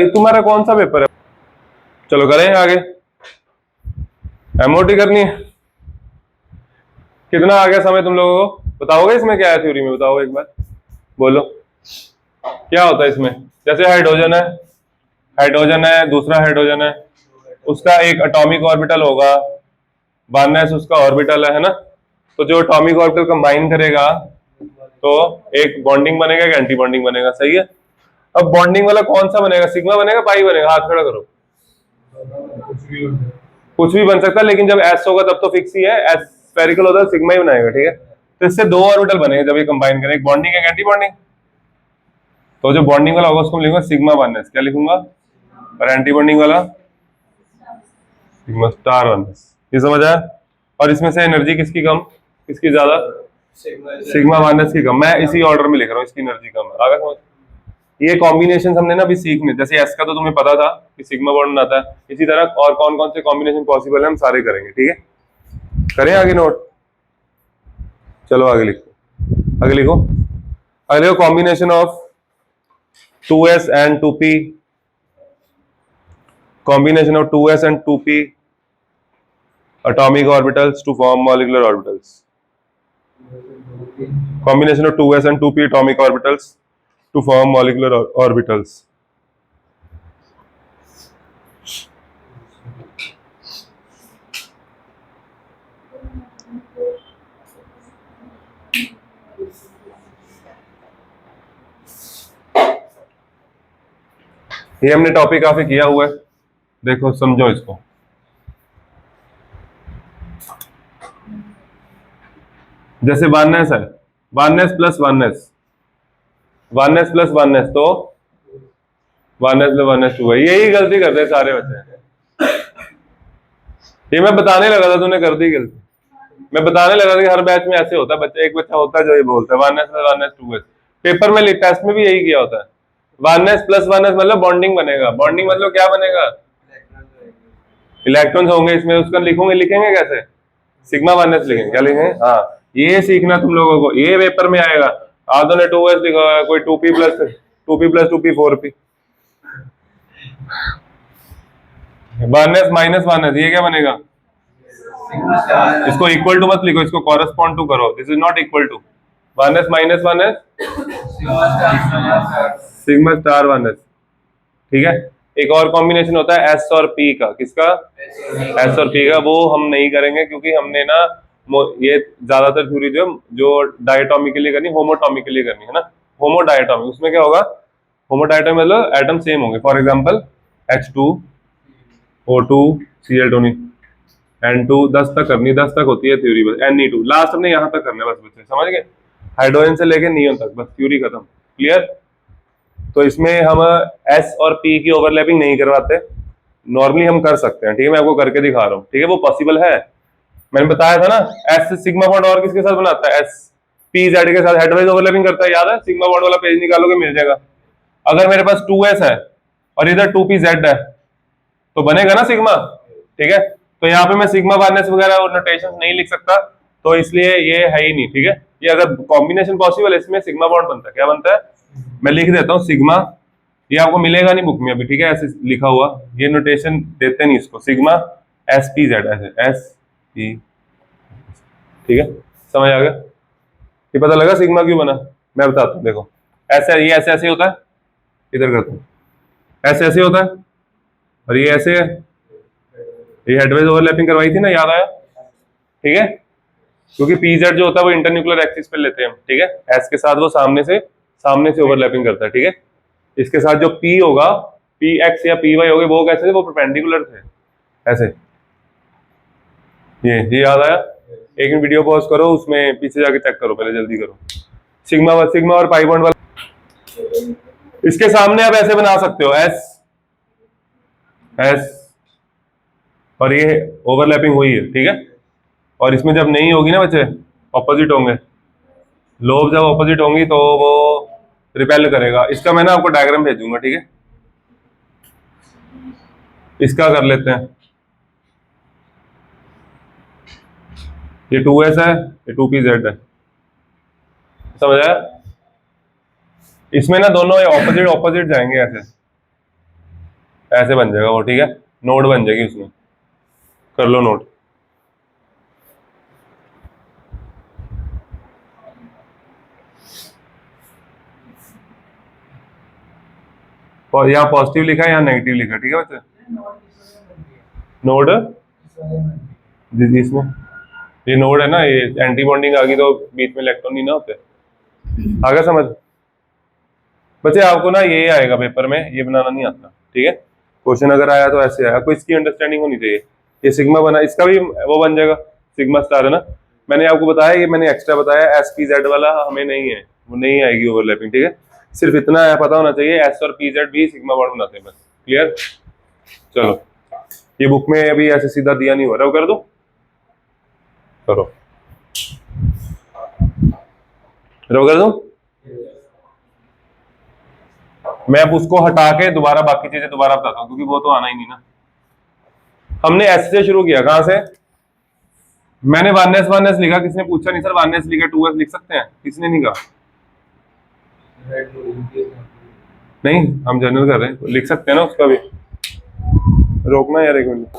तुम्हारा कौन सा पेपर है? चलो करें आगे। एमओटी करनी है। कितना आ गया समय तुम लोगों को? बताओगे इसमें क्या है थ्योरी में? बताओ एक बार, बोलो क्या होता है इसमें। जैसे हाइड्रोजन है, दूसरा हाइड्रोजन है, उसका एक एटॉमिक ऑर्बिटल होगा, बारनेस उसका ऑर्बिटल है ना। तो जो एटॉमिक ऑर्बिटल कंबाइन करेगा तो एक बॉन्डिंग बनेगा, एक एंटी बॉन्डिंग बनेगा। सही है। अब बॉन्डिंग वाला कौन सा बनेगा? सिग्मा बनेगा, पाई बनेगा? हाथ खड़ा करो। कुछ भी बन सकता है, लेकिन जब एस होगा तब तो फिक्स ही है, एस स्फेरिकल होता है, सिग्मा ही बनाएगा। ठीक है। तो इससे दो ऑर्बिटल बनेंगे जब ये कंबाइन करें, एक बॉन्डिंग एक एंटी बॉन्डिंग। तो जो बॉन्डिंग वाला होगा उसको मैं लिखूंगा सिग्मा वनएस। क्या लिखूंगा? और एंटी बॉन्डिंग वाला सिग्मा स्टार वनएस। ये समझ आया? और इसमें से एनर्जी किसकी कम, किसकी ज्यादा? सिग्मा वनएस की कम। मैं इसी ऑर्डर में लिख रहा हूँ, इसकी एनर्जी कम है। आगे समझ? ये कॉम्बिनेशन हमने ना अभी सीखने, जैसे एस का तो तुम्हें पता था कि सिग्मा बॉन्ड आता है, इसी तरह और कौन कौन से कॉम्बिनेशन पॉसिबल है हम सारे करेंगे। ठीक है। करें आगे नोट? चलो आगे लिखो, आगे लिखो, आगे लिखो। Combination of 2s and 2p, combination of 2s and 2p atomic orbitals to form molecular orbitals. Combination of 2s and 2p atomic orbitals to form molecular orbitals. ये हमने टॉपिक काफी किया हुआ है, देखो समझो इसको। जैसे वनएस है, वनएस प्लस वनएस, वनएस प्लस वनएस, तो वनएस प्लस वनएस टू है। यही गलती करते हैं सारे बच्चे। ये मैं बताने लगा था, तूने कर दी गलती। मैं बताने लगा था कि हर बैच में ऐसे होता है, बच्चे एक बच्चा होता है जो ये बोलता है वनएस प्लस वनएस टू एस। पेपर में टेस्ट में भी यही किया होता है। वनएस प्लस वनएस मतलब बॉन्डिंग बनेगा। बॉन्डिंग मतलब क्या बनेगा? इलेक्ट्रॉन्स होंगे इसमें। उसका लिखोगे, लिखेंगे कैसे? सिग्मा वनएस लिखेंगे। क्या लिखेंगे? हाँ, ये सीखना तुम लोगों को, ये पेपर में आएगा। आधो ने 2s लिखा हुआ है, कोई 2p plus 2p 4p। वनएस minus वनएस, ये क्या बनेगा? इसको इक्वल टू मत लिखो, इसको कॉरेस्पॉन्ड टू करो। This is not equal to. One s minus one s sigma star one s. ठीक है। एक और कॉम्बिनेशन होता है एस और पी का। किसका? एस और पी का। वो हम नहीं करेंगे क्योंकि हमने ना ये ज्यादातर थ्योरी जो डायटोमिक के लिए करनी, होमोटोमिक के लिए करनी है ना। होमोडायटोमिक, उसमें क्या होगा? होमोडायटोमिक मतलब एटम सेम होंगे। For example H2O2 Cl2 N2 10 तक करनी, 10 तक होती है थ्योरी बस। Ne2 लास्ट हमने यहाँ तक करना है बस बच्चे, समझ गए? हाइड्रोजन से लेके नियोन तक बस, थ्योरी खत्म। क्लियर? तो इसमें हम S और P की ओवरलैपिंग नहीं करवाते, नॉर्मली हम कर सकते हैं। ठीक है, मैं आपको करके दिखा रहा हूँ। ठीक है, वो पॉसिबल है। मैंने बताया था ना, S सिग्मा बॉन्ड और किसके साथ बनाता है? S P Z के साथ हेडवाइज ओवरलैपिंग करता है, याद है? सिग्मा बॉन्ड वाला पेज निकालोगे मिल जाएगा। अगर मेरे पास 2s है और इधर 2pz है तो बनेगा ना सिग्मा। ठीक है, तो यहाँ पे मैं सिग्मा वनएस वगैरह और नोटेशन नहीं लिख सकता, तो इसलिए ये है ही नहीं। ठीक है, ये अगर कॉम्बिनेशन पॉसिबल है इसमें सिग्मा बॉन्ड बनता है। क्या बनता है? मैं लिख देता हूँ सिग्मा, ये आपको मिलेगा नहीं बुक में अभी। ठीक है, ऐसे लिखा हुआ, ये नोटेशन देते नहीं इसको। सिग्मा SP Z, ऐसे SP। ठीक है, समझ आ गया? ये पता लगा सिग्मा क्यों बना? मैं बताता हूँ, देखो ऐसे, ये ऐसे ऐसे होता है, इधर करता हूँ, ऐसे ऐसे होता है, और ये ऐसे है। ये हेडवाइज ओवरलैपिंग करवाई थी ना, याद आया? ठीक है, क्योंकि पीजेड जो होता है वो इंटरन्यूक्लियर एक्सिस पे लेते हैं हम। ठीक है, एस के साथ वो सामने से ओवरलैपिंग करता है। ठीक है, इसके साथ जो पी होगा, पी एक्स या पी वाई होगे, वो कैसे थे? वो परपेंडिकुलर थे, ऐसे। ये याद आया? एक मिनट वीडियो पॉज करो, उसमें पीछे जाके चेक करो, पहले जल्दी करो। सिग्मा और पाई बॉन्ड वाला इसके सामने आप ऐसे बना सकते हो, एस और ये ओवरलैपिंग हुई है। ठीक है, और इसमें जब नहीं होगी ना बच्चे, ऑपोजिट होंगे, लोब जब ऑपोजिट होंगी तो वो रिपेल करेगा। इसका मैं ना आपको डायग्राम भेजूंगा। ठीक है, इसका कर लेते हैं। ये 2s है, ये 2pz है, समझ आया? इसमें ना दोनों ऑपोजिट जाएंगे ऐसे। ऐसे बन जाएगा वो, ठीक है, नोड बन जाएगी उसमें, कर लो नोट। और यहाँ पॉजिटिव लिखा है, यहाँ नेगेटिव लिखा है, ठीक है बच्चे, नोड इसमें ये नोड है ना, ये एंटी बॉन्डिंग आ गई तो बीच में इलेक्ट्रॉन नहीं ना होते। आगे समझ बच्चे, आपको ना ये आएगा पेपर में, ये बनाना नहीं आता, ठीक है, क्वेश्चन अगर आया तो ऐसे आया, आपको इसकी अंडरस्टैंडिंग होनी चाहिए। ये सिग्मा बना, इसका भी वो बन जाएगा, सिग्मा स्टार है ना, मैंने आपको बताया, ये मैंने एक्स्ट्रा बताया, एस पी जेड वाला हमें नहीं है, वो नहीं आएगी ओवरलैपिंग, ठीक है, सिर्फ इतना है पता होना चाहिए, एस और पी जेड भी सिग्मा बॉन्ड बनाते हैं बस, क्लियर। चलो, ये बुक में अभी ऐसे सीधा दिया नहीं हो रहा, वो कर दो, करो, रो कर दो। मैं अब उसको हटा के दोबारा बाकी चीजें दोबारा बताता हूँ, क्योंकि वो तो आना ही नहीं ना। हमने एस से शुरू किया, कहां से, मैंने वन एस लिखा, किसने पूछा नहीं सर वन एस लिखा 2s लिख सकते हैं, किसने नहीं कहा, नहीं हम जनरल कर रहे हैं, लिख सकते हैं ना उसका भी, रोकना यार एक मिनट।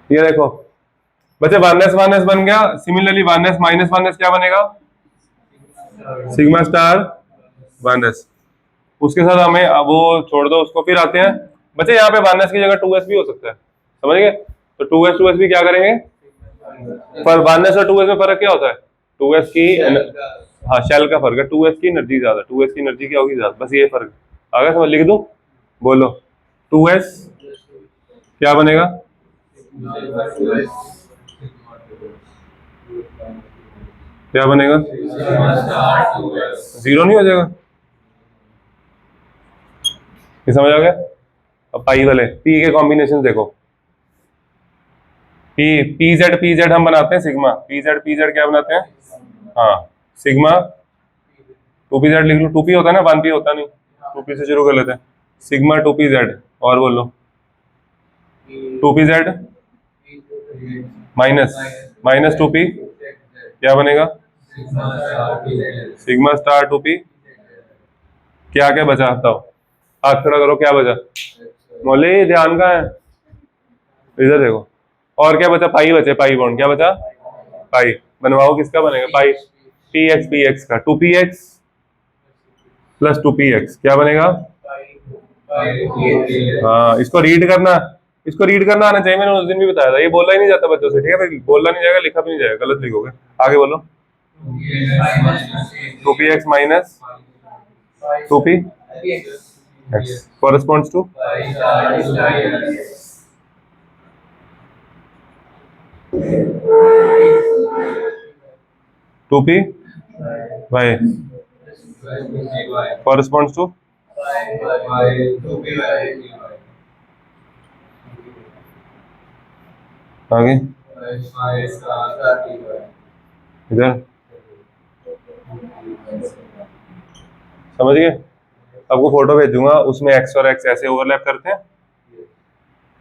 ये देखो बच्चे, वन एस बन गया, similarly one S minus one S क्या बनेगा, सिग्मा स्टार वन एस, उसके साथ हमें वो छोड़ दो उसको, फिर आते हैं बच्चे, यहाँ पे वन एस की जगह 2s भी हो सकता है, समझ गए, तो 2s भी क्या करेंगे, पर वन एस और 2s में फर्क क्या होता है, 2s की, हाँ शेल का फर्क है, 2s की एनर्जी ज्यादा, 2s की एनर्जी क्या होगी ज्यादा, बस ये फर्क। आगे समझ, लिख दूं, बोलो, 2s क्या बनेगा, क्या बनेगा, जीरो नहीं हो जाएगा, ये समझ आ गया। अब पाई वाले पी के कॉम्बिनेशन देखो, पी जेड हम बनाते हैं सिग्मा, पी जेड क्या बनाते हैं, हाँ सिग्मा, 2p z लिख लो, 2p होता है ना, 1p होता नहीं, 2p से शुरू कर लेते हैं, सिग्मा 2p z, और बोलो 2p z माइनस 2p क्या बनेगा, सिग्मा स्टार 2p, क्या क्या बचा, बताओ, हाथ खड़ा करो, क्या बचा, मोले ध्यान का है, इधर देखो, और क्या बचा, पाई बचे, पाई बॉन्ड क्या बचा, पाई बनवाओ, किसका बनेगा, पाई पी एक्स का, 2px प्लस 2px क्या बनेगा, हाँ इसको रीड करना आना चाहिए, मैंने उस दिन भी बताया था, ये बोला ही नहीं जाता बच्चों से, ठीक है भाई, बोलना नहीं जाएगा, लिखा भी नहीं जाएगा, गलत लिखोगे। आगे बोलो, 2px minus 2p x corresponds to 2p y corresponds to आगे इधर, समझ गए, आपको फोटो भेजूंगा, उसमें एक्स और एक्स ऐसे ओवरलैप करते हैं,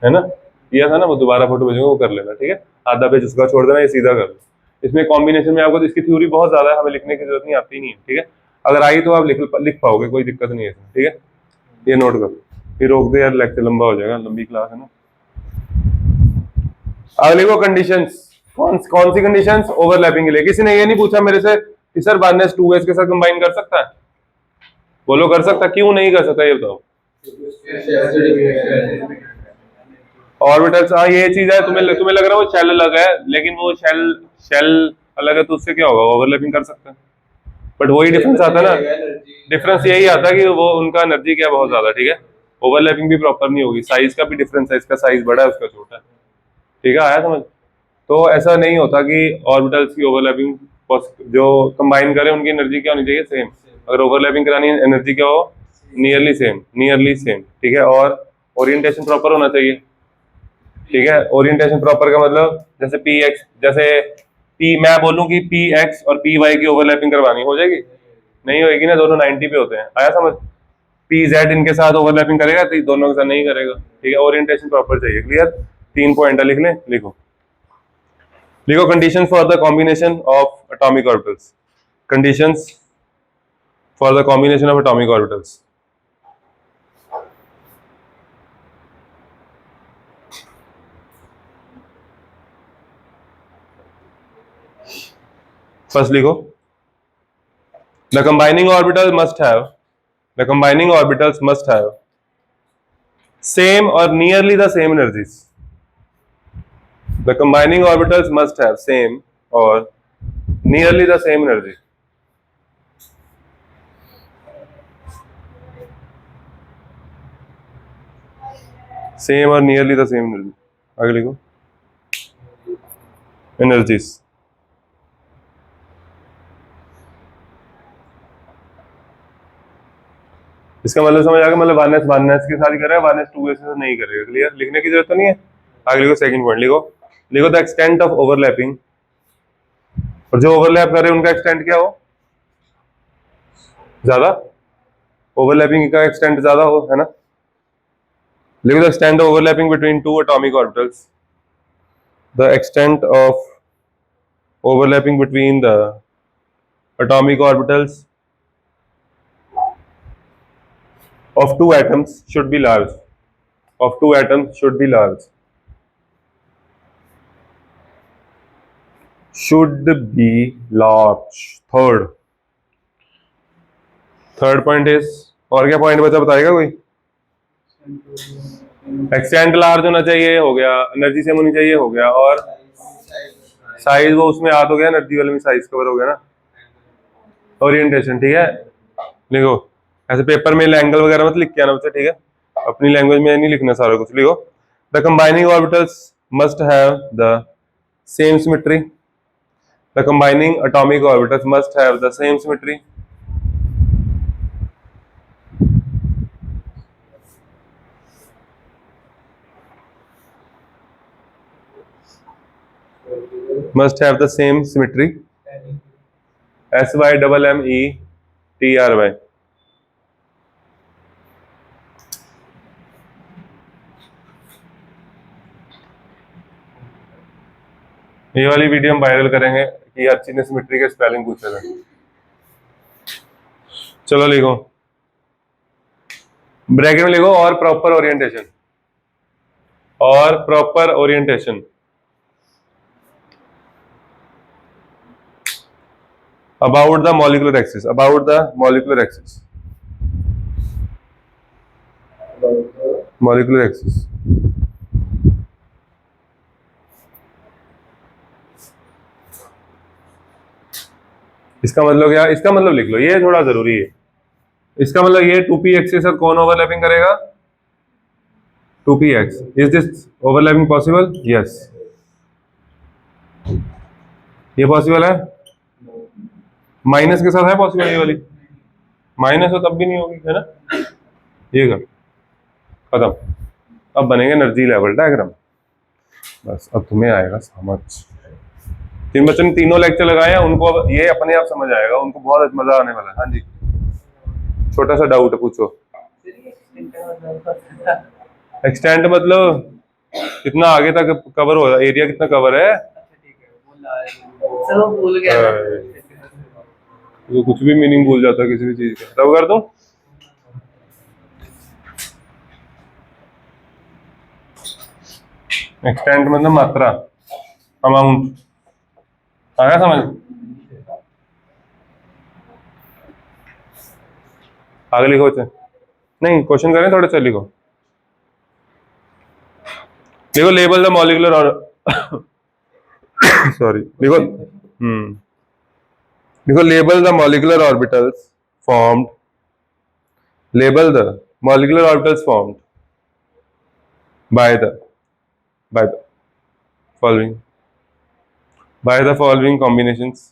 है ना, दिया था ना, वो दोबारा फोटो भेजूंगा, वो कर लेना, ठीक है, आधा पेज उसका छोड़ देना, ये सीधा कर लो। इसमें कॉम्बिनेशन में आपको तो इसकी थ्योरी बहुत ज्यादा है, हमें लिखने की जरूरत नहीं, आती नहीं है, ठीक है, अगर आई तो आप लिख पाओगे, कोई दिक्कत नहीं है इसमें, ठीक है, ये नोट करो, फिर रोक दे यार, लेक्चर लंबा हो जाएगा, लंबी क्लास है ना। अगले को कंडीशंस, कौन सी कंडीशंस, ओवरलैपिंग के लिए। किसी ने ये नहीं पूछा मेरे से कि सर 1s 2s के साथ कंबाइन कर सकता है, बोलो कर सकता, क्यों नहीं कर सकता ये बताओ, ऑर्बिटल्स, हाँ ये चीज है, तुम्हें लग रहा है वो शेल अलग है, लेकिन वो शेल अलग है तो उससे क्या होगा, ओवरलैपिंग कर सकते हैं, बट वही डिफरेंस आता है ना, डिफरेंस यही आता है कि वो उनका एनर्जी क्या बहुत ज्यादा, ठीक है, ओवरलैपिंग भी प्रॉपर नहीं होगी, साइज का भी डिफरेंस है, इसका साइज बड़ा है उसका छोटा है, ठीक है, आया समझ। तो ऐसा नहीं होता कि ऑर्बिटल्स की ओवरलैपिंग जो कंबाइन करें उनकी एनर्जी क्या होनी चाहिए, सेम, अगर ओवरलैपिंग करानी है एनर्जी क्या हो, नियरली सेम, ठीक है, और ओरिएंटेशन प्रॉपर होना चाहिए, ठीक है, ओरिएंटेशन प्रॉपर का मतलब जैसे पी एक्स, जैसे पी मैं बोलूं कि पी एक्स और पी वाई की ओवरलैपिंग करवानी हो जाएगी, नहीं होगी ना, दोनों 90 पे होते हैं, आया समझ, पी जेड इनके साथ ओवरलैपिंग करेगा तो दोनों के साथ नहीं करेगा, ठीक है, ओरिएंटेशन प्रॉपर चाहिए, क्लियर, 3 पॉइंट लिख लें, लिखो condition for the combination of atomic orbitals, conditions for the combination of atomic orbitals, first लिखो, the combining orbital must have, the combining orbitals must have same और nearly the same energies, the combining orbitals must have same और nearly the same energy. Same और nearly the same energy, आगे लिखो energies. इसका मतलब समझ आ गया, मतलब वन एस के साथ ही करेगा, वन एस टू एस से नहीं करेगा। क्लियर, लिखने की जरूरत तो नहीं है। आगे लिखो सेकंड पॉइंट, लिखो लिखो द एक्सटेंट ऑफ ओवरलैपिंग, और जो ओवरलैप करे उनका एक्सटेंट क्या हो, ज्यादा, ओवरलैपिंग का एक्सटेंट ज्यादा हो, है ना। लिखो the extent of overlapping between two atomic orbitals, the extent of overlapping between the atomic orbitals of two atoms should be large, of two atoms should be large, should be large। Third point is, और क्या point बचा बताएगा कोई, extent large होना चाहिए, हो गया, energy same होनी चाहिए, हो गया, और साइज वो उसमें याद हो गया, एनर्जी वाले में साइज कवर हो गया ना, ओरिएंटेशन। ठीक है, लिखो ऐसे पेपर में एंगल वगैरह मत लिख के आना बच्चा, ठीक है, अपनी लैंग्वेज में नहीं लिखना सारा कुछ। लिखो the combining orbitals must have the same symmetry, the combining atomic orbitals must have the same symmetry, must have the same symmetry, SYMMETRY। ये वाली वीडियो हम वायरल करेंगे कि हर चीज ने सिमेट्री के स्पेलिंग पूछे थे। चलो लिखो, ब्रैकेट में लिखो और प्रॉपर ओरिएंटेशन, और proper orientation about the molecular axis, about the molecular axis, molecular axis। इसका मतलब क्या, इसका मतलब लिख लो, ये थोड़ा जरूरी है। इसका मतलब ये 2p एक्सिस और कौन ओवरलैपिंग करेगा, 2px। Is this overlapping possible, yes, ये पॉसिबल है, माइनस के साथ है पॉसिबल, ये वाली माइनस हो तब भी नहीं होगी, है ना। ये कर, खत्म, अब बनेगा एनर्जी लेवल डायग्राम, बस अब तुम्हें आएगा समझ। जिन बच्चों ने तीनों लेक्चर लगाए हैं उनको अब ये अपने आप समझ आएगा, उनको बहुत मजा आने वाला है। हाँ जी, छोटा सा डाउट है, पूछो। एक्सटेंट मतलब कितना आगे तक कवर हो, एरिया कितना कवर है। चलो भूल गया, तो कुछ भी मीनिंग भूल जाता है किसी भी चीज का, तब कर दो। एक्सटेंट मतलब मात्रा, अमाउंट, आया समझ। आगे लिखो, नहीं क्वेश्चन करें थोड़े, चल लिखो, लिखो लेबल द मॉलिक्यूलर और सॉरी, लिखो लिखो label the molecular orbitals formed, label the molecular orbitals formed by the following, by the following combinations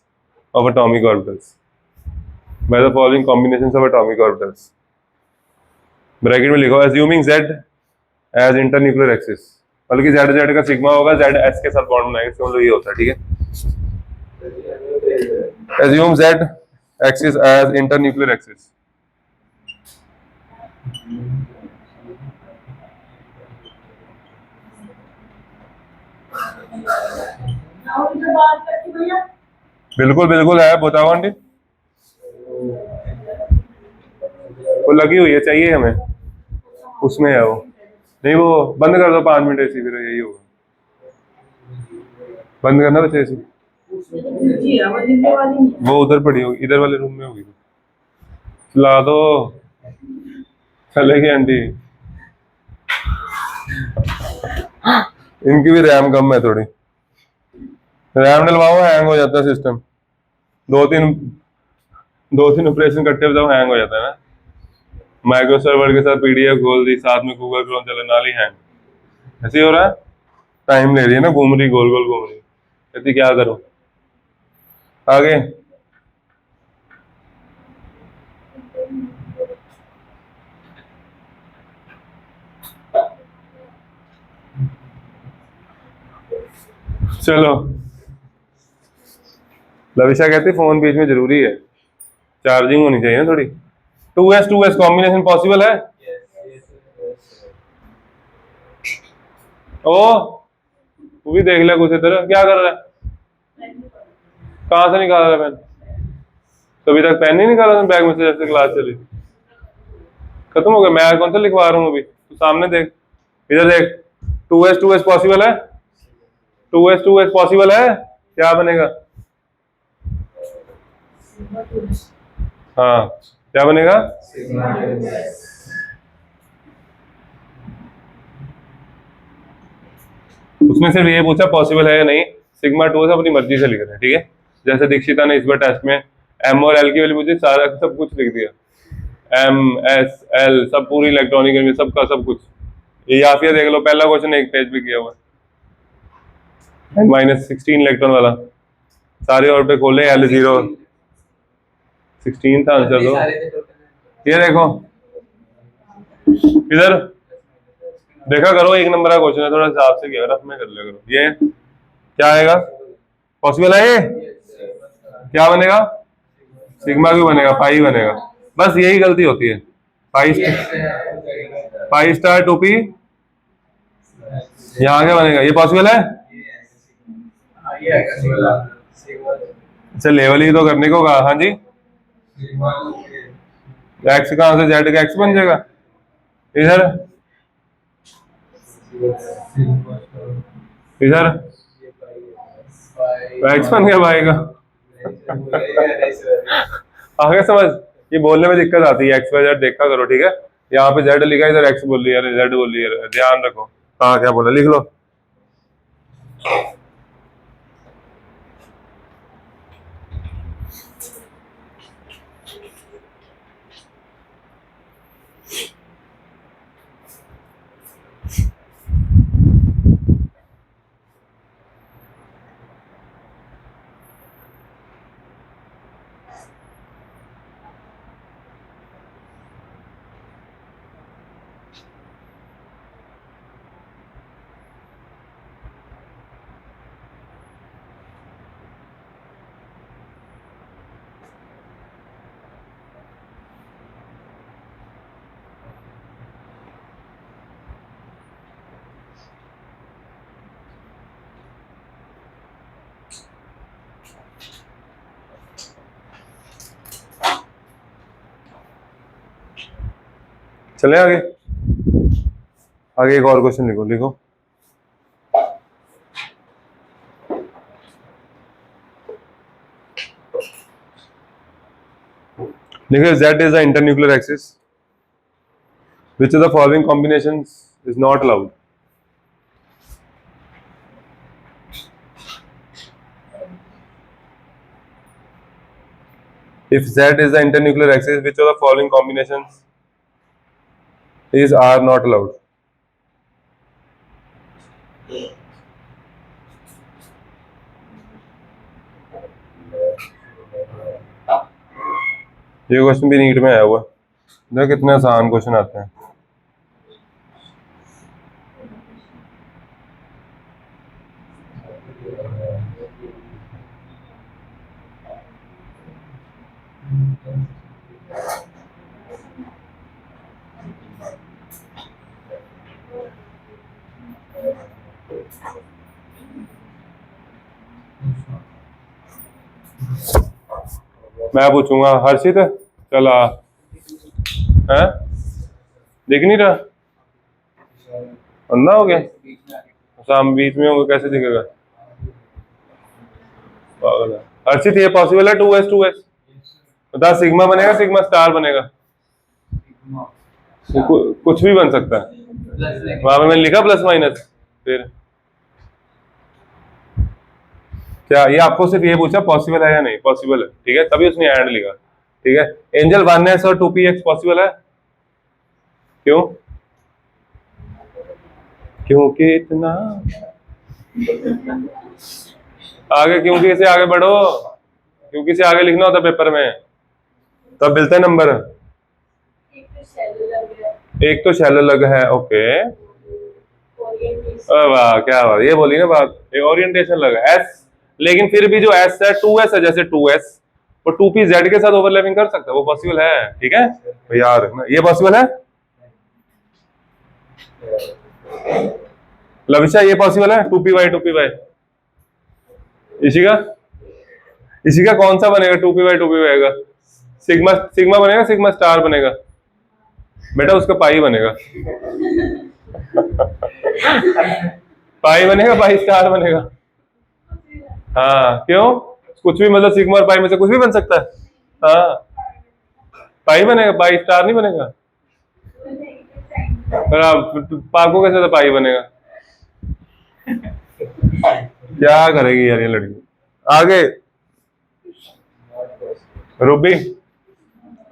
of atomic orbitals, by the following combinations of atomic orbitals। Bracket में लिखो assuming z as internuclear axis, मतलब कि z का sigma होगा, z s के साथ bond बनाएगा, इसका मतलब ये होता है। ठीक है, assume z axis as internuclear axis, बिल्कुल बिल्कुल है, बताओ आंटी, वो लगी हुई है, चाहिए हमें, उसमें है वो, नहीं वो बंद कर दो 5 मिनट ऐसी, फिर यही होगा, बंद करना बच्चे ऐसी। वो उधर पड़ी होगी, इधर वाले रूम में होगी। ला दो, चलेगी आंटी। इनकी भी रैम कम है थोड़ी, रैम डलवाओ, हैंग हो जाता है सिस्टम। दो तीन दो तीन ऑपरेशन करते बताओ, हैंग हो जाता है ना। माइक्रो सर्वर के साथ पीडीएफ खोल दी, साथ में गूगल क्रोम चला, नाल ही हैंग। ऐसे ही हो रहा है, टाइम ले रही है ना, घूम रही, गोल गोल घूम रही। कहती क्या करो आगे। चलो, लविशा कहती फोन बीच में जरूरी है, चार्जिंग होनी चाहिए ना थोड़ी। 2s कॉम्बिनेशन पॉसिबल है? ओ, तू भी देख ले कुछ इधर, क्या कर रहा है? कहाँ से निकाल रहा है पेन? कभी तक पेन नहीं निकाला था बैग में से जैसे क्लास चली? खत्म हो गया, मैं कौन सा लिखवा रहा हूँ अभी, तू सामने देख, इधर देख। 2s पॉसिबल है? 2s पॉसिबल है? क्या बनेगा? हाँ, क्या बनेगा? उसने सिर्फ ये पूछा पॉसिबल है या नहीं, सिग्मा 2 से अपनी मर्जी से लिख रहे हैं, ठीक है। जैसे दीक्षिता ने इस बार टेस्ट में एम और एल की वैल्यू पूछी, सारा सब कुछ लिख दिया, एम एस एल सब पूरी इलेक्ट्रॉनिक में सबका सब कुछ। ये याफिया देख लो, पहला क्वेश्चन एक पेज पे किया हुआ है, -16 इलेक्ट्रॉन वाला, सारे और पे खोले, L0 16 था आंसर। दो ये देखो इधर, देखा करो, एक नंबर का क्वेश्चन है, थोड़ा हिसाब से किया, रफ में कर लिया करो। ये क्या आएगा? पॉसिबल है ये? क्या बनेगा? सिग्मा क्यू बनेगा, पाई बनेगा। बस यही गलती होती है, पाई स्टार 2p। यहाँ क्या बनेगा? ये पॉसिबल है? अच्छा, लेवल ही तो करने को कहा। हाँ जी, एक्स कहाँ से जेड का एक्स बन जाएगा इधर, इधर एक्स बन गया भाई का। आगे समझ, ये बोलने में दिक्कत आती है, एक्स वाई जेड देखा करो, ठीक है। यहाँ पे जेड लिखा है, इधर एक्स बोल रही है, जेड बोल रही है, ध्यान रखो। हाँ, क्या बोला, लिख लो। चले आगे, आगे एक और क्वेश्चन लिखो, लिखो। लिखो, Z is the internuclear axis. Which of the following combinations is not allowed? If Z is the internuclear axis, which of the following combinations are not allowed? ये क्वेश्चन भी नीट में आया हुआ, देखो कितने आसान क्वेश्चन आते हैं। मैं पूछूंगा, हर्षित चला है, दिख नहीं रहा, अंधा हो गया, शाम बीच में होगा, कैसे दिखेगा? अर्चित ये पॉसिबल है 2s 2s? बता, सिग्मा बनेगा सिग्मा स्टार बनेगा? कुछ भी बन सकता है, वहां पे मैंने लिखा प्लस माइनस। फिर क्या ये आपको सिर्फ ये पूछा पॉसिबल है या नहीं? पॉसिबल है, ठीक है, तभी उसने एंड लिखा, ठीक है। एंजल 1s और 2px पॉसिबल है? क्यों? क्योंकि इतना आगे, क्योंकि से आगे बढ़ो, क्योंकि से आगे लिखना होता पेपर में, तब मिलता है नंबर। एक तो शैलो लग है, ओके। वाह क्या बात, ये बोली ना बात, ये ओरिएंटेशन लगा एस। लेकिन फिर भी जो एस है 2s है, जैसे 2s वो 2p z के साथ ओवरलैपिंग कर सकता है, वो पॉसिबल है, ठीक है। तो यार ये पॉसिबल है, लविशा ये पॉसिबल है 2py 2py? इसी का कौन सा बनेगा 2py 2py का? सिग्मा सिग्मा बनेगा सिग्मा स्टार बनेगा? बेटा उसका पाई बनेगा पाई बनेगा, पाई स्टार बनेगा। हाँ क्यों? कुछ भी, मतलब सिग्मा और पाई में से कुछ भी बन सकता है। हाँ पाई बनेगा, पाई स्टार नहीं बनेगा। पर आप पाको कैसे तो पाई बनेगा? क्या करेगी यार ये लड़की। आगे रूबी,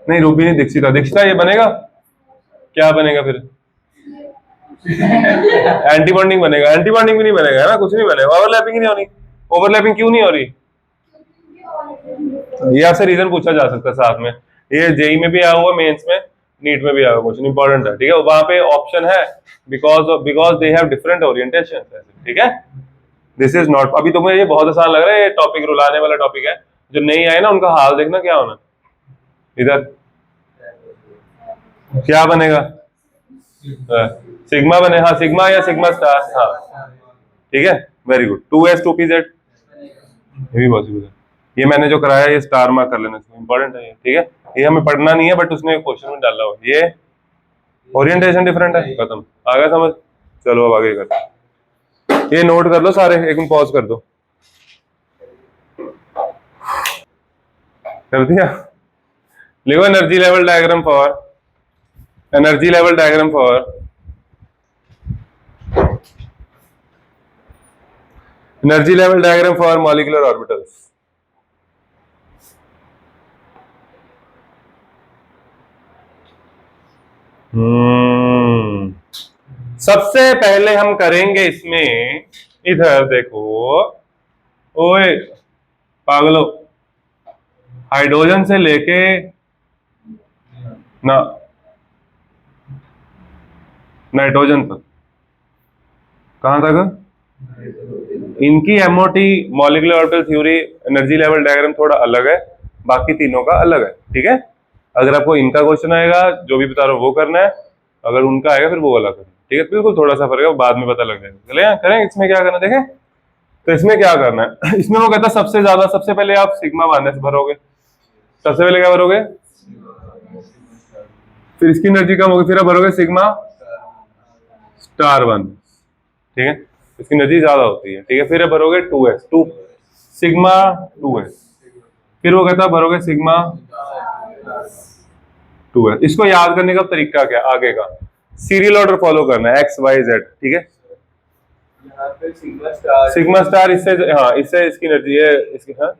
नहीं रूबी नहीं, दीक्षिता। दीक्षिता ये बनेगा? क्या बनेगा फिर? एंटी बॉन्डिंग बनेगा? एंटी बॉन्डिंग भी नहीं बनेगा, है ना, कुछ नहीं बनेगा, ओवरलैपिंग ही नहीं होनी। ओवरलैपिंग क्यों नहीं हो रही? ये आपसे रीजन पूछा जा सकता है साथ में, ये जेई में भी आया हुआ, मेंस में, नीट में भी आया हुआ, क्वेश्चन इंपॉर्टेंट है, ठीक है। वहां पे ऑप्शन है because they have different orientation, ठीक है। दिस इज नॉट, अभी तुम्हें ये बहुत आसान लग रहा है, ये टॉपिक रुलाने वाला टॉपिक है, जो नहीं आए ना उनका हाल देखना क्या होना। इधर क्या बनेगा? सिग्मा बने, हाँ सिग्मा या सिग्मा स्टार, हाँ ठीक है, वेरी गुड। 2s 2pz ये भी पॉसिबल है। ये मैंने जो कराया ये स्टार मार्क कर लेना, इंपॉर्टेंट है ये, ठीक है। ये हमें पढ़ना नहीं है, बट उसने क्वेश्चन में डाला हुआ, ये ओरिएंटेशन डिफरेंट है, खत्म, आ गया समझ। चलो अब आगे करते, ये नोट कर लो सारे, एक मिनट पॉज कर दो, कर दिया? लिखो energy level diagram for, energy level diagram for energy level diagram for molecular orbitals. सबसे पहले हम करेंगे इसमें, इधर देखो, ओए पागलो, हाइड्रोजन से लेके ना नाइट्रोजन तक, कहां तक? इनकी MOT molecular orbital theory energy level diagram थोड़ा अलग है, बाकी तीनों का अलग है, ठीक है। अगर आपको इनका क्वेश्चन आएगा, जो भी बता रहा हूं वो करना है, अगर उनका आएगा फिर वो वाला करना, ठीक है। बिल्कुल थोड़ा सा फर्क है, बाद में पता लग जाएगा। चले करें, इसमें क्या करना देखें। तो इसमें क्या करना है इसमें वो कहता है सबसे ज्यादा, सबसे पहले आप सिग्मा माइनस भरोगे, सबसे पहले क्या भरोगे, फिर इसकी एनर्जी कम होगी, फिर आप भरोगे सिग्मा स्टार 1, ठीक है, इसकी एनर्जी ज्यादा होती है, ठीक है। फिर आप भरोगे 2s 2 सिग्मा 2s, फिर वो कहता है भरोगे सिग्मा 2s। इसको याद करने का तरीका क्या, आगे का सीरियल ऑर्डर फॉलो करना है, एक्स वाई जेड, ठीक है। सिग्मा स्टार इससे, हाँ इससे इसकी एनर्जी है, इसकी, हाँ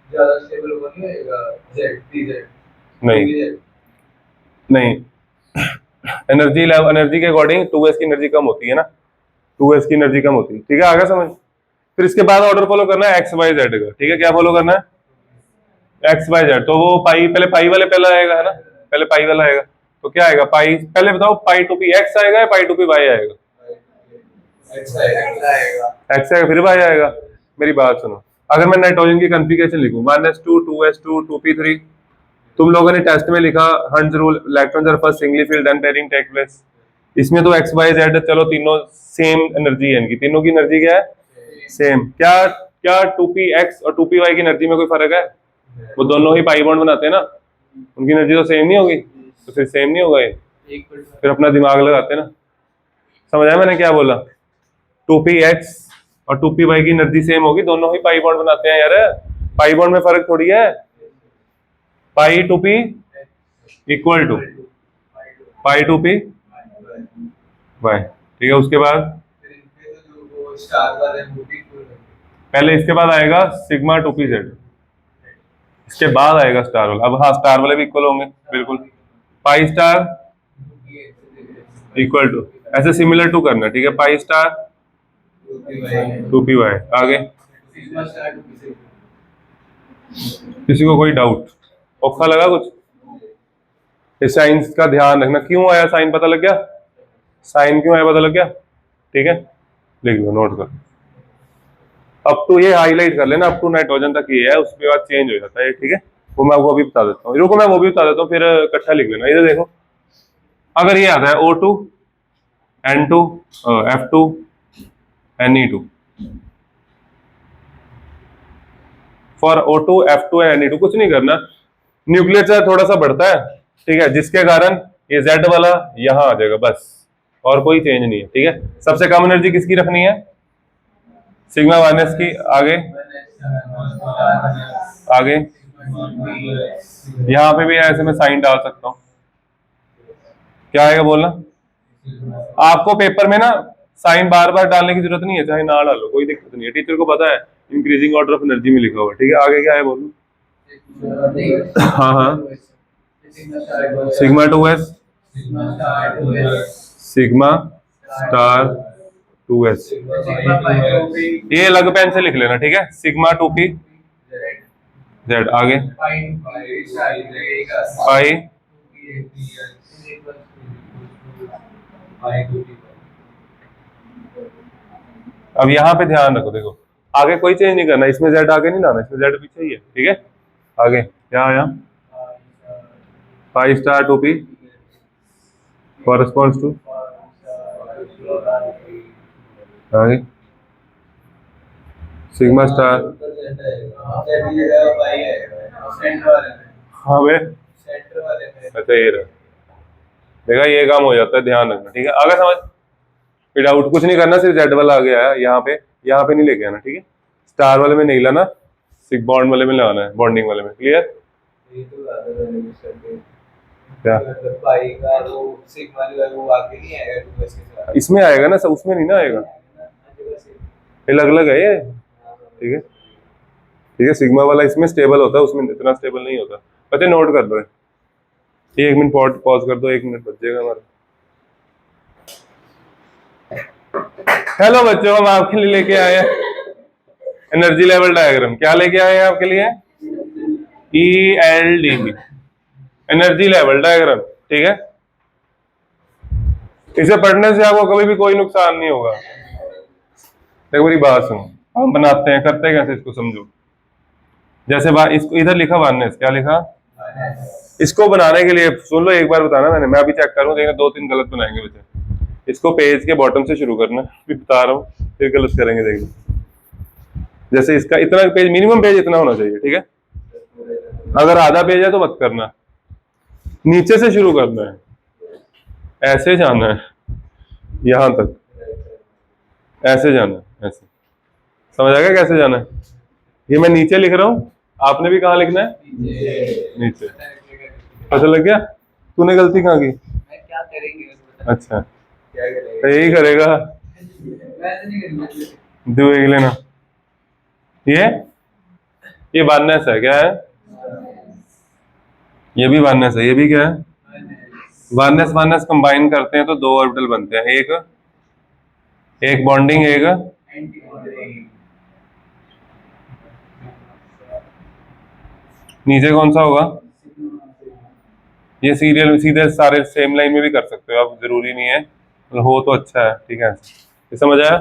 ज्यादा स्टेबल नहीं नहीं, एनर्जी लेवल, एनर्जी के अकॉर्डिंग 2s की एनर्जी कम होती है ना, 2s की एनर्जी कम होती है, ठीक है, आगे समझ। फिर इसके बाद ऑर्डर फॉलो करना है एक्स वाई जेड का, ठीक है। क्या फॉलो करना है? एक्स वाई जेड, तो वो पाई, पहले पाई वाले पहले आएगा, है ना, पहले पाई वाला आएगा, तो क्या आएगा, पाई, पहले बताओ पाई टू पी एक्स आएगा या पाई टू पी वाई आएगा? एक्स आएगा फिर वाई आएगा। मेरी बात सुनो, अगर मैं नाइट्रोजन की कॉन्फ़िगरेशन लिखूं -2 2s2 2p3, तुम लोगों ने टेस्ट में लिखा Hund's rule, electrons are first singly filled then pairing take place. इसमें तो एक्स वाई जेड, चलो तीनों सेम एनर्जी है इनकी, तीनों की एनर्जी क्या है, सेम। क्या क्या 2px और 2py की एनर्जी में कोई फर्क है? वो दोनों ही पाई बॉन्ड बनाते हैं ना, उनकी एनर्जी तो सेम नहीं होगी, तो फिर सेम नहीं होगा ये, फिर अपना दिमाग लगाते हैं ना। समझ आया मैंने क्या बोला? 2px और 2p की एनर्जी सेम होगी, दोनों ही पाई बॉन्ड बनाते हैं यार। पाई बॉन्ड में फर्क थोड़ी है। Pi 2p equal to pi 2p y, ठीक है। उसके बाद पहले इसके बाद आएगा सिग्मा 2pz, इसके बाद आएगा स्टार वाला। अब हाँ, स्टार वाले भी इक्वल होंगे बिल्कुल। पाई स्टार इक्वल टू, ऐसे सिमिलर टू करना, ठीक है। Pi star 2py। आगे किसी को कोई डाउट, औखा लगा कुछ? इस साइन का ध्यान रखना, क्यों आया साइन पता लग गया? साइन क्यों आया पता लग गया? ठीक है, लिख लो, नोट कर। अप टू ये हाईलाइट कर लेना, अप टू नाइट्रोजन तक ये है, उसके बाद चेंज हो जाता है, ठीक है। वो मैं आपको अभी बता देता हूँ, रुको मैं वो भी बता देता हूँ, फिर इकट्ठा लिख लेना। इधर देखो, अगर ये आता है O2 N2 F2 Ne2, for O2 F2 Ne2 कुछ नहीं करना, न्यूक्लियर थोड़ा सा बढ़ता है, ठीक है, जिसके कारण ये Z वाला यहाँ आ जाएगा बस, और कोई चेंज नहीं है, ठीक है। सबसे कम एनर्जी किसकी रखनी है? सिग्मा 1s की। आगे आगे यहाँ पे भी ऐसे मैं साइन डाल सकता हूँ, क्या आएगा बोलना? आपको पेपर में ना साइन बार बार डालने की जरूरत नहीं है, चाहे ना डालो, कोई दिक्कत नहीं है, टीचर को पता है इंक्रीजिंग ऑर्डर ऑफ एनर्जी में लिखा हुआ है, ठीक है। आगे क्या है बोलो? हाँ हाँ, sigma 2s sigma star 2s, ये अलग पेन से लिख लेना, ठीक है। Sigma 2p z। आगे पाई अब यहाँ पे ध्यान रखो, देखो आगे कोई चेंज नहीं करना, इसमें z आगे नहीं लाना, इसमें z पीछे ही है, ठीक है। आगे क्या आया? Pi star 2p corresponds to, आगे सिग्मा स्टार, हाँ बे, अच्छा ये रहा, देखा, ये काम हो जाता है, ध्यान रखना, ठीक है। आगे समझ, फिर डाउट कुछ नहीं करना, सिर्फ जेड वाला आ गया है यहाँ पे नहीं लेके आना, ठीक है। स्टार वाले में नहीं लाना, सिग बॉन्ड वाले में लगाना है, बॉन्डिंग वाले में, क्लियर? क्या इसमें आएगा ना, सब उसमें नहीं ना आएगा, अलग अलग है ये, ठीक है, ठीक है। सिग्मा वाला इसमें स्टेबल होता है, उसमें इतना स्टेबल नहीं होता। बच्चे नोट कर दो, 1 मिनट पॉज कर दो, 1 मिनट बच जाएगा हमारा। हेलो बच्चों, हम आपके लिए लेके आए हैं एनर्जी लेवल डायग्राम। क्या लेके आए हैं आपके लिए? ELDB, एनर्जी लेवल डायग्राम, ठीक है। इसे पढ़ने से आपको कभी भी कोई नुकसान नहीं होगा। देखो मेरी बात सुनो, हम बनाते हैं, करते हैं कैसे, इसको समझो। जैसे इसको इधर लिखा वार्नेस, क्या लिखा? इसको बनाने के लिए सुन लो, एक बार बताना मैंने, मैं अभी चेक करूँ, देखना 2-3 गलत बनाएंगे बच्चे। इसको पेज के बॉटम से शुरू करना, भी बता रहा हूँ, फिर गलत करेंगे, देखना। जैसे इसका इतना पेज, मिनिमम पेज इतना होना चाहिए, ठीक है। अगर आधा पेज है तो मत करना, नीचे से शुरू करना है, ऐसे जाना है यहां तक, ऐसे जाना है, ऐसे। समझ आ गया कैसे जाना है? ये मैं नीचे लिख रहा हूँ, आपने भी कहाँ लिखना है? नीचे। पता लग गया? तूने गलती कहाँ की? अच्छा, तो यही करेगा, देख लेना। ये वार्नेस है, क्या है? ये भी वार्नेस है, ये भी क्या है? वार्नेस वार्नेस कंबाइन करते हैं तो 2 ऑर्बिटल बनते हैं, एक बॉन्डिंग, एक नीचे कौन सा होगा? ये सीरियल सीधे सारे सेम लाइन में भी कर सकते हो आप, जरूरी नहीं है, हो तो अच्छा है, ठीक है। ये समझ आया?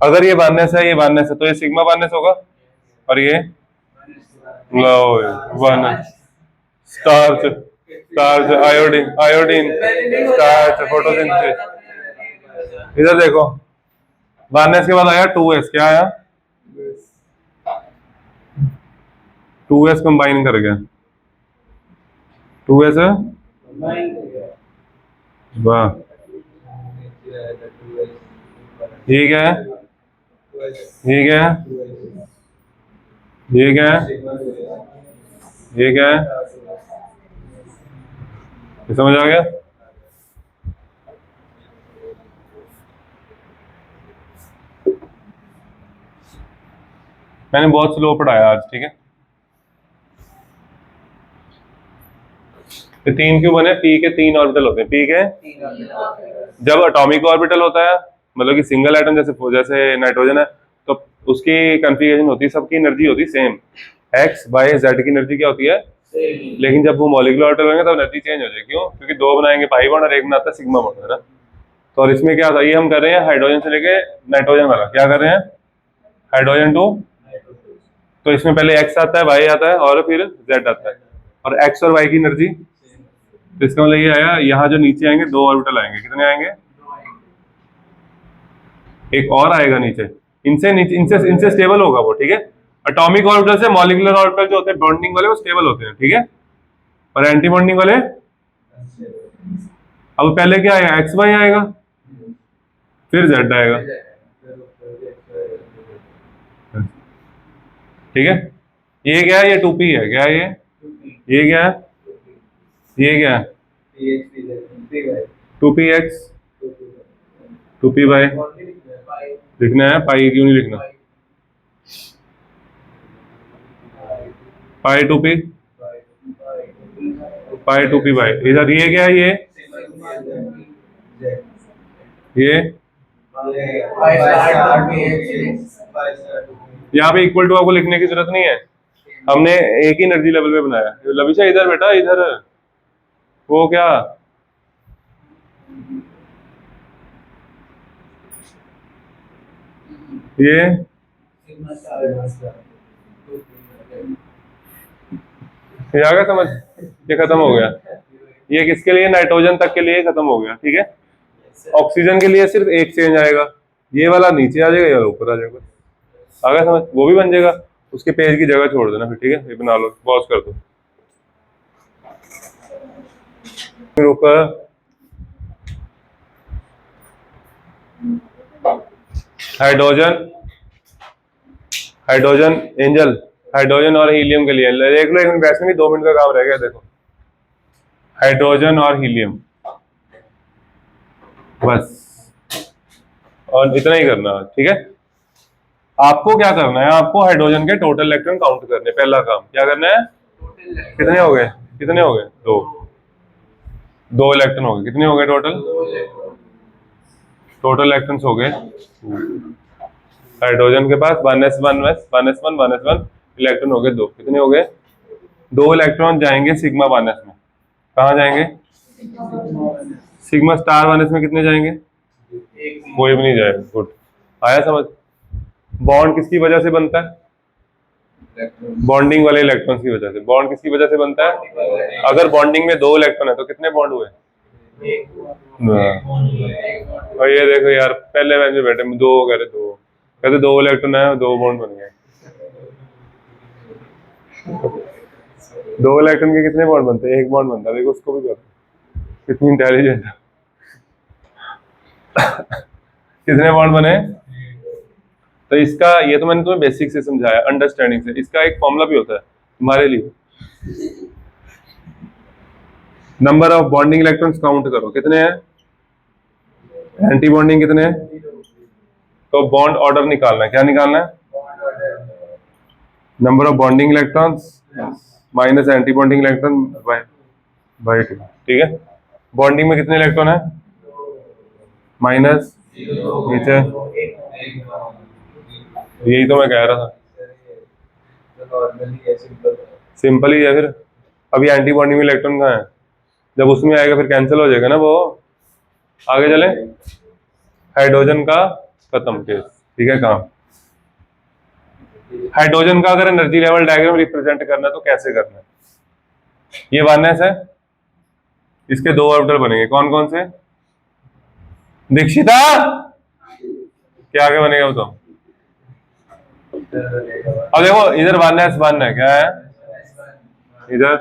अगर ये वार्नेस है, ये वार्नेस है, तो ये सिग्मा वार्नेस होगा, और ये वार्नेस starch, starch iodine, iodine starch photosynthesis. इधर देखो, वार्नेस के बाद आया 2s, क्या आया? 2s कंबाइन कर गया, 2s है, वाह, ठीक है। ये क्या है, ये क्या है, ये क्या है, ये समझ आ गया। मैंने बहुत स्लो पढ़ाया आज, ठीक है। तो तीन क्यों बने, पी के तीन ऑर्बिटल होते हैं, पी के जब एटॉमिक ऑर्बिटल होता है, मतलब कि सिंगल एटम, जैसे जैसे नाइट्रोजन है, तो उसकी कन्फिगरेशन होती है, सबकी एनर्जी होती है सेम, एक्स वाई जेड की एनर्जी क्या होती है, लेकिन जब वो मॉलिक्यूलर ऑर्बिटल होंगे तब एनर्जी चेंज हो जाएगी। क्यों? क्योंकि दो बनाएंगे पाई बॉन्ड और एक बनाता है सिग्मा बॉन्ड, है ना। तो और इसमें क्या था, ये हम कर रहे हैं हाइड्रोजन से लेके नाइट्रोजन वाला, क्या कर रहे हैं, हाइड्रोजन टू, तो इसमें पहले एक्स आता है, वाई आता है और फिर जेड आता है, और एक्स और वाई की एनर्जी, तो इसका मतलब ये आया, यहाँ जो नीचे आएंगे दो ऑर्बिटल आएंगे, कितने आएंगे, एक और आएगा नीचे, इनसे नीचे इनसे स्टेबल होगा वो, ठीक है। एटॉमिक ऑर्बिटल से मॉलिक्यूलर ऑर्बिटल जो होते हैं बॉन्डिंग वाले, वो स्टेबल होते हैं, ठीक है, और एंटी बॉन्डिंग वाले, अब पहले क्या आएगा, एक्स वाई आएगा, फिर जेड आएगा, ठीक है। ये क्या है, ये टू पी है, क्या है ये क्या है, ये क्या है, two p x, two p y, लिखना है, पाई क्यों नहीं लिखना, pi two p, pi two p y, इधर ये क्या है, ये यहाँ पे इक्वल टू आपको लिखने की जरूरत नहीं है, हमने एक ही एनर्जी लेवल पे बनाया। लविशा इधर बेटा, इधर, वो क्या, ये आ गया समझ, ये खत्म हो गया, ये किसके लिए, नाइट्रोजन तक के लिए खत्म हो गया, ठीक है। ऑक्सीजन के लिए सिर्फ एक चेंज आएगा, ये वाला नीचे आ जाएगा या ऊपर आ जाएगा, आ गया समझ, वो भी बन जाएगा, उसके पेज की जगह छोड़ देना फिर, ठीक है, ये बना लो, पॉज कर दो, फिर ऊपर हाइड्रोजन, हाइड्रोजन एंजल, हाइड्रोजन और हीलियम के लिए देख लो, एक वैसे भी 2 मिनट का काम रह गया, देखो, हाइड्रोजन और हीलियम, बस, और इतना ही करना है, ठीक है। आपको क्या करना है, आपको हाइड्रोजन के टोटल इलेक्ट्रॉन काउंट करने, पहला काम क्या करना है, कितने हो गए, कितने हो गए, दो, दो इलेक्ट्रॉन हो गए, कितने हो गए टोटल, टोटल इलेक्ट्रॉन्स हो गए, हाइड्रोजन के पास 1s1 इलेक्ट्रॉन हो गए दो, कितने हो गए, दो इलेक्ट्रॉन जाएंगे सिग्मा 1s में, कहाँ जाएंगे, सिग्मा स्टार 1s में कितने जाएंगे, कोई भी नहीं जाएगा, गुड, आया समझ। बॉन्ड किसकी वजह से बनता है, बॉन्डिंग वाले इलेक्ट्रॉन्स की वजह से, बॉन्ड किसकी वजह से बनता है, अगर बॉन्डिंग में दो इलेक्ट्रॉन है तो कितने बॉन्ड हुए, और ये देखो यार, पहले बेंच में बैठे दो कह रहे, दो कहते दो इलेक्ट्रॉन है, दो बॉन्ड बन गए, दो इलेक्ट्रॉन के कितने बॉन्ड बनते हैं, एक बॉन्ड बनता है, देखो उसको भी करते, कितनी इंटेलिजेंट है। कितने बॉन्ड बने, तो इसका, ये तो मैंने तुम्हें बेसिक से समझाया, अंडरस्टैंडिंग से, इसका एक फॉर्मूला भी होता है तुम्हारे लिए, number of bonding electrons count करो, कितने हैं, एंटी बॉन्डिंग कितने हैं, तो बॉन्ड ऑर्डर निकालना है, क्या निकालना है, number of bonding electrons minus anti bonding electron by two, ठीक है। बॉन्डिंग में कितने इलेक्ट्रॉन है, माइनस, नीचे, यही तो मैं कह रहा था, सिंपल ही है फिर, अभी एंटी बॉन्डिंग में इलेक्ट्रॉन कहाँ है, जब उसमें आएगा फिर कैंसिल हो जाएगा ना वो, आगे चले, हाइड्रोजन का खत्म केस, ठीक है काम। हाइड्रोजन का अगर एनर्जी लेवल डायग्राम रिप्रेजेंट करना है तो कैसे करना है, ये 1s है, इसके दो ऑर्बिटल बनेंगे, कौन कौन से, दीक्षिता, क्या आगे बनेगा बताओ, अब देखो इधर 1s1 है, क्या है, इधर,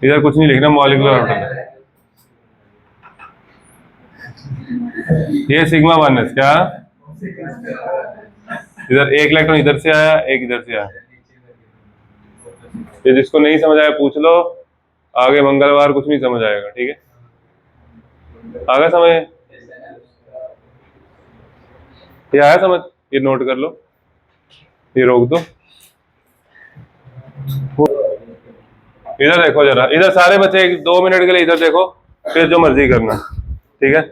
इधर कुछ नहीं लिखना, मॉलिक्यूलर ऑर्बिटल है, ये सिग्मा 1s क्या, इधर एक इलेक्ट्रॉन इधर से आया, एक इधर से आया। ये जिसको नहीं समझ आया पूछ लो, आगे मंगलवार कुछ नहीं समझ आएगा, ठीक है। आगे समझ, ये आया समझ, ये नोट कर लो, ये रोक दो। इधर देखो जरा, इधर सारे बच्चे 2 मिनट के लिए इधर देखो, फिर जो मर्जी करना, ठीक है।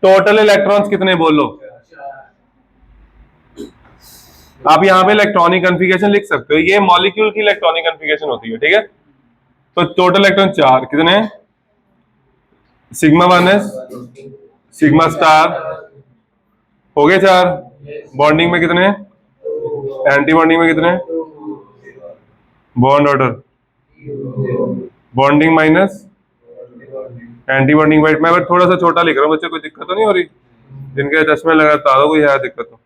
टोटल इलेक्ट्रॉन्स कितने बोल लो। आप यहाँ पे इलेक्ट्रॉनिक कन्फिगरेशन लिख सकते हो, ये मॉलिक्यूल की इलेक्ट्रॉनिक कन्फिगरेशन होती है, ठीक है। तो टोटल इलेक्ट्रॉन 4 कितने, सिग्मा 1s, सिग्मा स्टार, हो गए 4। बॉन्डिंग में कितने, एंटी बॉन्डिंग में कितने, bond order, bonding minus anti bonding white. मैं थोड़ा सा छोटा लिख रहा हूँ बच्चे, कोई दिक्कत तो नहीं हो रही, जिनके चश्मे लगाता हो कोई है दिक्कत तो।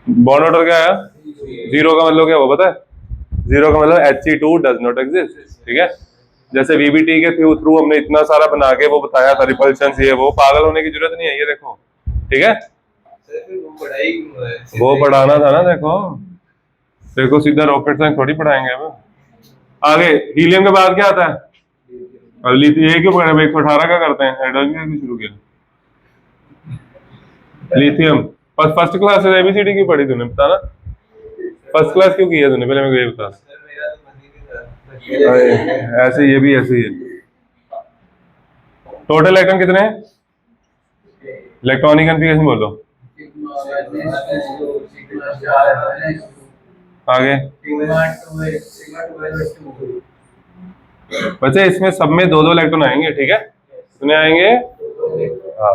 बॉन्ड ऑर्डर क्या आया, 0 का मतलब क्या वो पता है, 0 का मतलब He2 डज नॉट एग्जिस्ट, ठीक है। जैसे VBT के थ्रू हमने इतना सारा बना के वो बताया था, रिपल्शन ये वो, पागल होने की जरूरत नहीं है, ये देखो, ठीक है। वो पढ़ाना था ना, देखो देखो सीधा रॉकेट साइंस थोड़ी पढ़ाएंगे अब। आगे हीलियम के बाद क्या आता है, और ये क्यों पढ़े, 118 का करते हैं, हाइड्रोजन क्यों शुरू किया, लिथियम। फर्स्ट क्लास से ABCD की पढ़ी तूने, बता ना, फर्स्ट क्लास क्यों किया तूने, पहले मेरे को ये बता। ऐसे ये भी ऐसे ही है। टोटल इलेक्ट्रॉन कितने हैं, इलेक्ट्रॉनिक कन्फिगरेशन बोलो। आगे बच्चे इसमें सब में 2-2 इलेक्ट्रॉन आएंगे, ठीक है, कितने आएंगे, हाँ।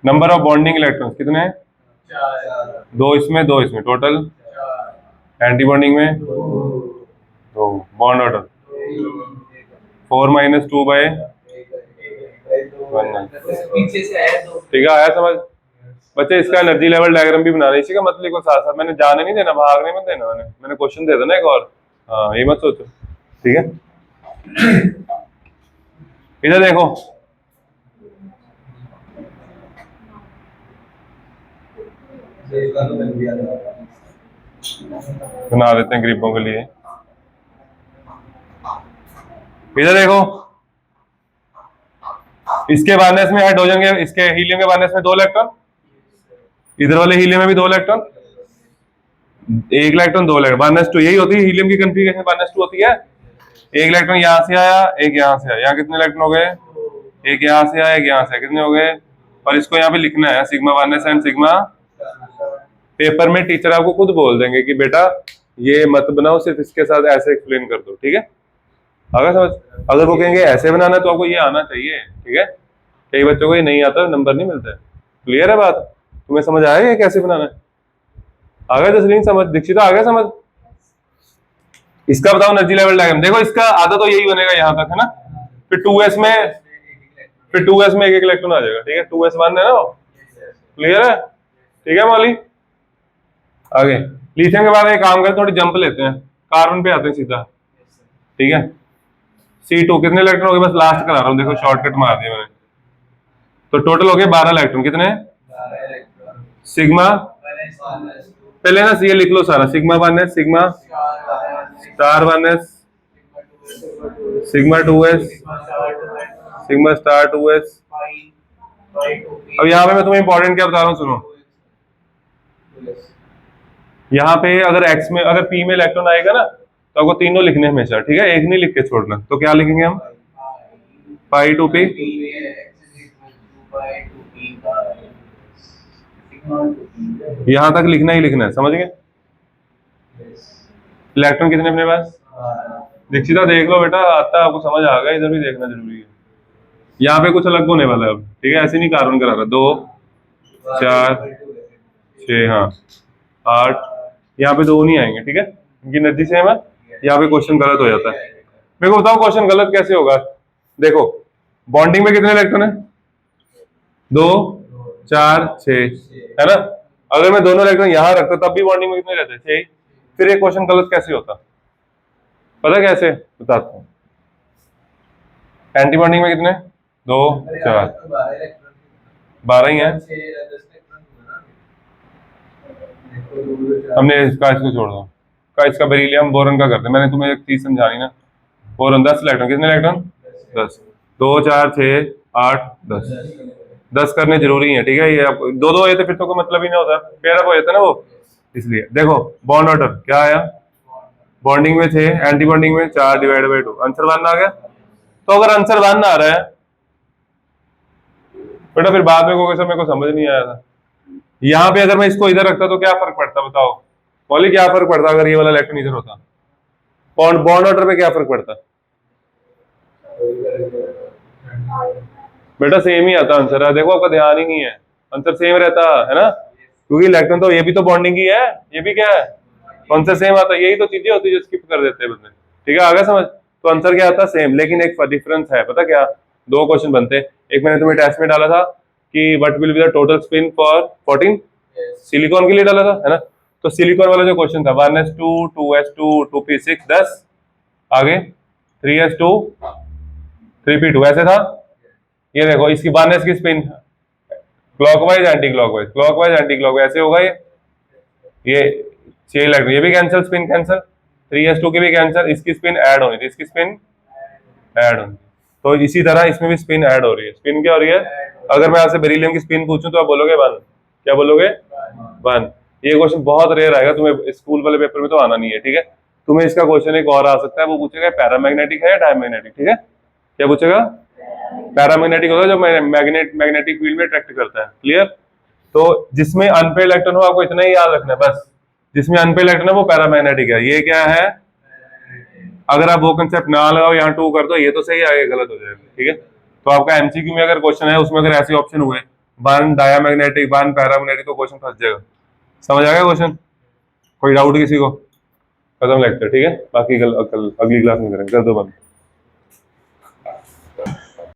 नंबर ऑफ बॉन्डिंग इलेक्ट्रॉन कितने हैं, 2 इसमें 2 इसमें, टोटल एंटी बॉन्डिंग में 2, बॉन्ड ऑर्डर 4 - 2/1, ठीक है, आया समझ। बच्चे इसका एनर्जी लेवल डायग्राम भी बनाना, इसी का मतलब लिखो साथ साथ, मैंने जाने नहीं देना, भागने मत देना, मैंने क्वेश्चन दे देना एक और, हाँ ये मत सोचो, ठीक है। इधर देखो, बना देते हैं गरीबों के लिए। इधर देखो, इसके वायरनेस में हाइड्रोजन के, इसके हीलियम के वायरनेस में 2 इलेक्ट्रॉन, इधर वाले हीलियम में भी 2 इलेक्ट्रॉन, 1 इलेक्ट्रॉन 2 इलेक्ट्रॉन, वायरनेस 2 यही होती है हीलियम की कन्फिगरेशन, वायरनेस 2 होती है। 1 इलेक्ट्रॉन यहाँ से आया, 1 यहाँ से आया, यहाँ कितने इलेक्ट्रॉन हो गए, 1 यहाँ से आया, 1 यहाँ से आया, कितने हो गए। और इसको यहाँ पे लिखना है सिग्मा वायरनेस एंड सिग्मा। पेपर में टीचर आपको खुद बोल देंगे कि बेटा ये मत बनाओ, सिर्फ इसके साथ ऐसे एक्सप्लेन कर दो, ठीक है। अगर समझ, अगर वो कहेंगे ऐसे बनाना तो आपको ये आना चाहिए, ठीक है। कई बच्चों को ये नहीं आता, नंबर नहीं मिलता है। क्लियर है बात, तुम्हें समझ आएगा ये कैसे बनाना है, आ गया जसलीन समझ, दीक्षिता आ गया समझ। इसका बताओ एनर्जी लेवल डायग्राम, देखो इसका आधा तो यही बनेगा यहाँ तक, है ना। फिर 2s में, फिर 2s में 1-1 इलेक्ट्रॉन आ जाएगा, ठीक है, 2s1 है ना वो, क्लियर है, ठीक है मौली। आगे लिथियम के बाद एक काम करते, थोड़ी जंप लेते हैं, कार्बन पे आते हैं सीधा, ठीक है। C2 कितने इलेक्ट्रॉन हो गए, बस लास्ट करा रहा हूँ, देखो शॉर्टकट मार दिया मैंने। तो टोटल हो गए 12 इलेक्ट्रॉन, कितने, सिग्मा, पहले ना ये लिख लो सारा, sigma 1s, sigma star 1s, sigma 2s, sigma star 2s। अब यहाँ पे मैं तुम्हें इंपॉर्टेंट क्या बता रहा हूँ, सुनो। यहाँ पे अगर x में, अगर p में इलेक्ट्रॉन आएगा ना, तो आपको तीनों लिखने हमेशा, ठीक है, एक नहीं लिख के छोड़ना। तो क्या लिखेंगे हम, पाई टू p, यहाँ तक लिखना ही लिखना है, समझ गए। इलेक्ट्रॉन कितने अपने पास, दीक्षिता देख लो बेटा, आता आपको समझ आ गया, इधर भी देखना जरूरी है। यहाँ पे कुछ अलग होने वाला है अब, ठीक है, ऐसे नहीं कार्बन करा रहा। 2 4 6, हाँ 8, यहाँ पे 2 नहीं आएंगे, ठीक है, इनकी एनर्जी सेम है। यहाँ पे क्वेश्चन गलत हो जाता है। मेरे को बताओ क्वेश्चन गलत कैसे होगा। देखो बॉन्डिंग में कितने इलेक्ट्रॉन है, 2 4 6, है ना। अगर मैं दोनों इलेक्ट्रॉन यहाँ रखता तब भी बॉन्डिंग में कितने रहते, 6। फिर ये क्वेश्चन गलत कैसे होता, पता कैसे, बताता हूँ। एंटी बॉन्डिंग में कितने, 2 4 12 ही है। हमने इसको छोड़ दो का, इसका बेरिलियम बोरन का करते हैं। मैंने तुम्हें एक चीज समझानी ना, बोरन 10 इलेक्ट्रॉन, कितने इलेक्ट्रॉन 10, 2 4 6 8 10, 10 करने जरूरी है, ठीक है। ये दो दो ये तो फिर तो कोई मतलब ही नहीं होता, पेयर अप हो जाता है ना वो, इसलिए देखो बॉन्ड ऑर्डर क्या आया, बॉन्डिंग में 6, एंटी बॉन्डिंग में 4 डिवाइड बाई 2, आंसर 1 आ गया। तो अगर आंसर 1 आ रहा है बेटा, फिर बाद में कोई मेरे को समझ नहीं आया था। यहाँ पे अगर मैं इसको इधर रखता तो क्या फर्क पड़ता बताओ, बोली क्या फर्क पड़ता अगर ये वाला इलेक्ट्रॉन इधर होता, बॉन्ड बॉन्ड ऑर्डर पे क्या फर्क पड़ता बेटा, सेम ही आता आंसर है। देखो आपका ध्यान ही नहीं है, आंसर सेम रहता है ना, क्योंकि इलेक्ट्रॉन तो ये भी तो बॉन्डिंग ही है, ये भी क्या है, आंसर सेम आता है। यही तो चीजें होती है जो स्किप कर देते हैं बंदे, ठीक है, आगे समझ। तो आंसर क्या आता है सेम, लेकिन एक डिफरेंस है, पता क्या, दो क्वेश्चन बनते हैं। एक मैंने तुम्हें टेस्ट में डाला था कि what will be the total spin for 14, silicon के लिए डाला था, है ना। तो सिलिकॉन वाला जो क्वेश्चन था 1s2 2s2 2p6 10, आगे 3s2 3p2 ऐसे था। ये देखो इसकी 1s की spin clockwise anti clockwise, clockwise anti clockwise, ऐसे होगा ये 6 इलेक्ट्रॉन, ये भी कैंसिल, स्पिन कैंसिल, 3s2 की भी कैंसिल, इसकी स्पिन ऐड होनी थी, इसकी स्पिन ऐड होनी थी। तो इसी तरह इसमें भी स्पिन ऐड हो रही है। स्पिन क्या हो रही है, अगर मैं आपसे बेरिलियम की स्पिन पूछूं तो आप बोलोगे 1, क्या बोलोगे 1। ये क्वेश्चन बहुत रेयर आएगा, तुम्हें स्कूल वाले पेपर में तो आना नहीं है, ठीक है। तुम्हें इसका क्वेश्चन एक और आ सकता है, वो पूछेगा पैरामैग्नेटिक है या डायमैग्नेटिक, ठीक है। क्या पूछेगा, पैरामैग्नेटिक होगा जो मैग्नेटिक फील्ड में अट्रैक्ट करता है, क्लियर। तो जिसमें अनपेड इलेक्ट्रॉन हो, आपको इतना ही याद रखना है बस, जिसमें अनपेड इलेक्ट्रॉन है वो पैरामैग्नेटिक है। ये क्या है, अगर आप वो कंसेप्ट ना लगाओ, यहाँ 2 कर दो, ये तो सही, आगे गलत हो जाएगा, ठीक है। तो आपका एमसीक्यू में अगर क्वेश्चन है, उसमें अगर ऐसे ऑप्शन हुए 1 डायमैग्नेटिक 1 पैरामैग्नेटिक, तो क्वेश्चन फंस जाएगा। समझ आ गया क्वेश्चन, कोई डाउट किसी को, खत्म लेक्चर, ठीक है। बाकी कल अगली क्लास में करेंगे, कर दो बंद।